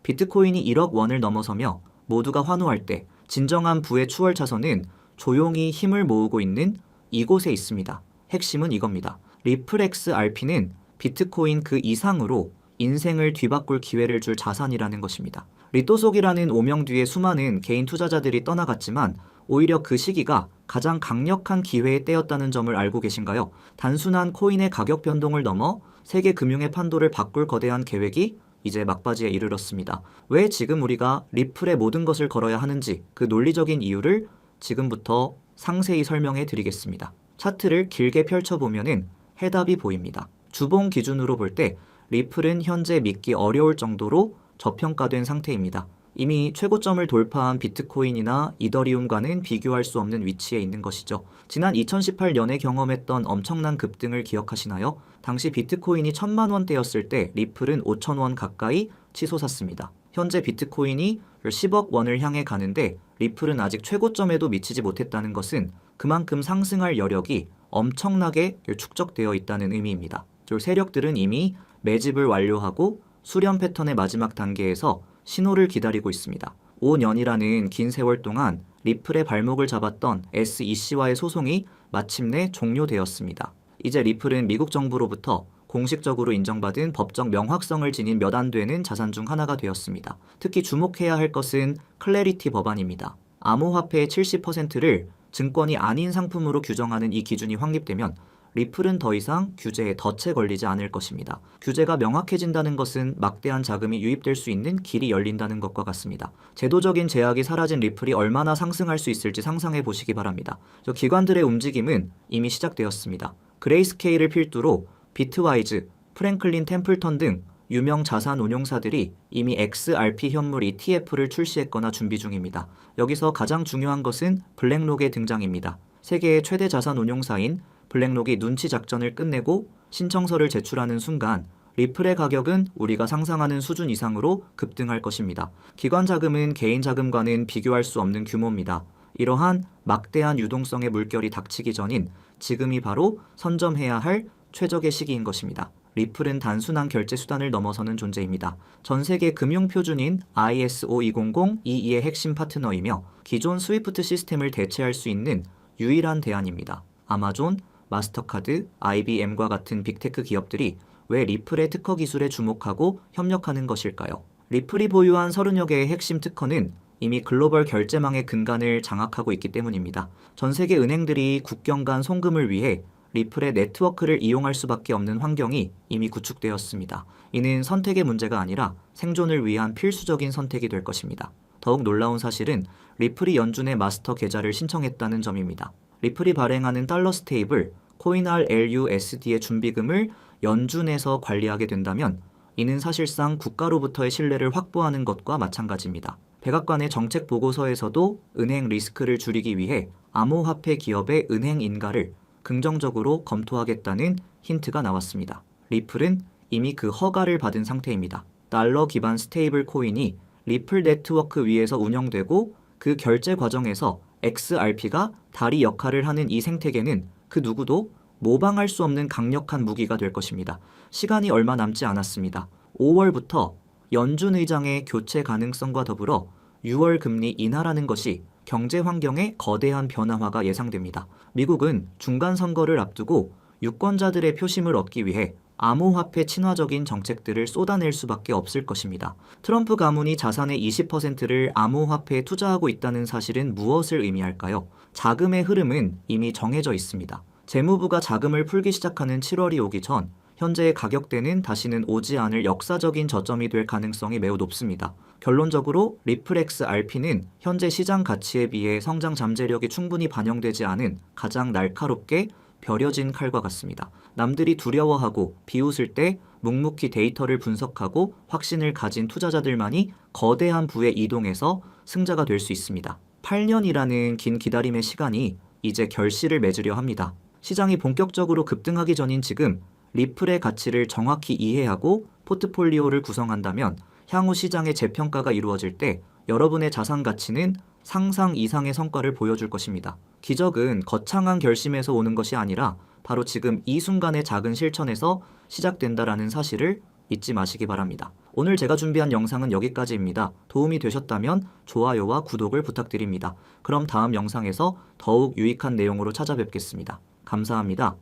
비트코인이 1억 원을 넘어서며 모두가 환호할 때 진정한 부의 추월 차선은 조용히 힘을 모으고 있는 이곳에 있습니다. 핵심은 이겁니다. 리플 XRP는 비트코인 그 이상으로 인생을 뒤바꿀 기회를 줄 자산이라는 것입니다. 리또속이라는 오명 뒤에 수많은 개인 투자자들이 떠나갔지만 오히려 그 시기가 가장 강력한 기회의 때였다는 점을 알고 계신가요? 단순한 코인의 가격 변동을 넘어 세계 금융의 판도를 바꿀 거대한 계획이 이제 막바지에 이르렀습니다. 왜 지금 우리가 리플에 모든 것을 걸어야 하는지 그 논리적인 이유를 지금부터 상세히 설명해 드리겠습니다. 차트를 길게 펼쳐보면은 해답이 보입니다. 주봉 기준으로 볼 때 리플은 현재 믿기 어려울 정도로 저평가된 상태입니다. 이미 최고점을 돌파한 비트코인이나 이더리움과는 비교할 수 없는 위치에 있는 것이죠. 지난 2018년에 경험했던 엄청난 급등을 기억하시나요? 당시 비트코인이 1000만 원대였을 때 리플은 5000원 가까이 치솟았습니다. 현재 비트코인이 10억 원을 향해 가는데 리플은 아직 최고점에도 미치지 못했다는 것은 그만큼 상승할 여력이 엄청나게 축적되어 있다는 의미입니다. 세력들은 이미 매집을 완료하고 수렴 패턴의 마지막 단계에서 신호를 기다리고 있습니다. 5년이라는 긴 세월 동안 리플의 발목을 잡았던 SEC와의 소송이 마침내 종료되었습니다. 이제 리플은 미국 정부로부터 공식적으로 인정받은 법적 명확성을 지닌 몇 안 되는 자산 중 하나가 되었습니다. 특히 주목해야 할 것은 클래리티 법안입니다. 암호화폐의 70%를 증권이 아닌 상품으로 규정하는 이 기준이 확립되면 리플은 더 이상 규제에 덫에 걸리지 않을 것입니다. 규제가 명확해진다는 것은 막대한 자금이 유입될 수 있는 길이 열린다는 것과 같습니다. 제도적인 제약이 사라진 리플이 얼마나 상승할 수 있을지 상상해 보시기 바랍니다. 기관들의 움직임은 이미 시작되었습니다. 그레이스케일을 필두로 비트와이즈, 프랭클린 템플턴 등 유명 자산 운용사들이 이미 XRP 현물 ETF를 출시했거나 준비 중입니다. 여기서 가장 중요한 것은 블랙록의 등장입니다. 세계의 최대 자산 운용사인 블랙록이 눈치 작전을 끝내고 신청서를 제출하는 순간 리플의 가격은 우리가 상상하는 수준 이상으로 급등할 것입니다. 기관 자금은 개인 자금과는 비교할 수 없는 규모입니다. 이러한 막대한 유동성의 물결이 닥치기 전인 지금이 바로 선점해야 할 최적의 시기인 것입니다. 리플은 단순한 결제 수단을 넘어서는 존재입니다. 전 세계 금융 표준인 ISO 20022의 핵심 파트너이며 기존 스위프트 시스템을 대체할 수 있는 유일한 대안입니다. 아마존, 마스터카드, IBM과 같은 빅테크 기업들이 왜 리플의 특허 기술에 주목하고 협력하는 것일까요? 리플이 보유한 30여 개의 핵심 특허는 이미 글로벌 결제망의 근간을 장악하고 있기 때문입니다. 전 세계 은행들이 국경 간 송금을 위해 리플의 네트워크를 이용할 수밖에 없는 환경이 이미 구축되었습니다. 이는 선택의 문제가 아니라 생존을 위한 필수적인 선택이 될 것입니다. 더욱 놀라운 사실은 리플이 연준의 마스터 계좌를 신청했다는 점입니다. 리플이 발행하는 달러 스테이블, CoinRLUSD의 준비금을 연준에서 관리하게 된다면 이는 사실상 국가로부터의 신뢰를 확보하는 것과 마찬가지입니다. 백악관의 정책 보고서에서도 은행 리스크를 줄이기 위해 암호화폐 기업의 은행 인가를 긍정적으로 검토하겠다는 힌트가 나왔습니다. 리플은 이미 그 허가를 받은 상태입니다. 달러 기반 스테이블 코인이 리플 네트워크 위에서 운영되고 그 결제 과정에서 XRP가 다리 역할을 하는 이 생태계는 그 누구도 모방할 수 없는 강력한 무기가 될 것입니다. 시간이 얼마 남지 않았습니다. 5월부터 연준 의장의 교체 가능성과 더불어 6월 금리 인하라는 것이 경제 환경의 거대한 변화화가 예상됩니다. 미국은 중간 선거를 앞두고 유권자들의 표심을 얻기 위해 암호화폐 친화적인 정책들을 쏟아낼 수밖에 없을 것입니다. 트럼프 가문이 자산의 20%를 암호화폐에 투자하고 있다는 사실은 무엇을 의미할까요? 자금의 흐름은 이미 정해져 있습니다. 재무부가 자금을 풀기 시작하는 7월이 오기 전 현재의 가격대는 다시는 오지 않을 역사적인 저점이 될 가능성이 매우 높습니다. 결론적으로 리플 XRP는 현재 시장 가치에 비해 성장 잠재력이 충분히 반영되지 않은 가장 날카롭게 벼려진 칼과 같습니다. 남들이 두려워하고 비웃을 때 묵묵히 데이터를 분석하고 확신을 가진 투자자들만이 거대한 부에 이동해서 승자가 될 수 있습니다. 8년이라는 긴 기다림의 시간이 이제 결실을 맺으려 합니다. 시장이 본격적으로 급등하기 전인 지금 리플의 가치를 정확히 이해하고 포트폴리오를 구성한다면 향후 시장의 재평가가 이루어질 때 여러분의 자산 가치는 상상 이상의 성과를 보여줄 것입니다. 기적은 거창한 결심에서 오는 것이 아니라 바로 지금 이 순간의 작은 실천에서 시작된다라는 사실을 잊지 마시기 바랍니다. 오늘 제가 준비한 영상은 여기까지입니다. 도움이 되셨다면 좋아요와 구독을 부탁드립니다. 그럼 다음 영상에서 더욱 유익한 내용으로 찾아뵙겠습니다. 감사합니다.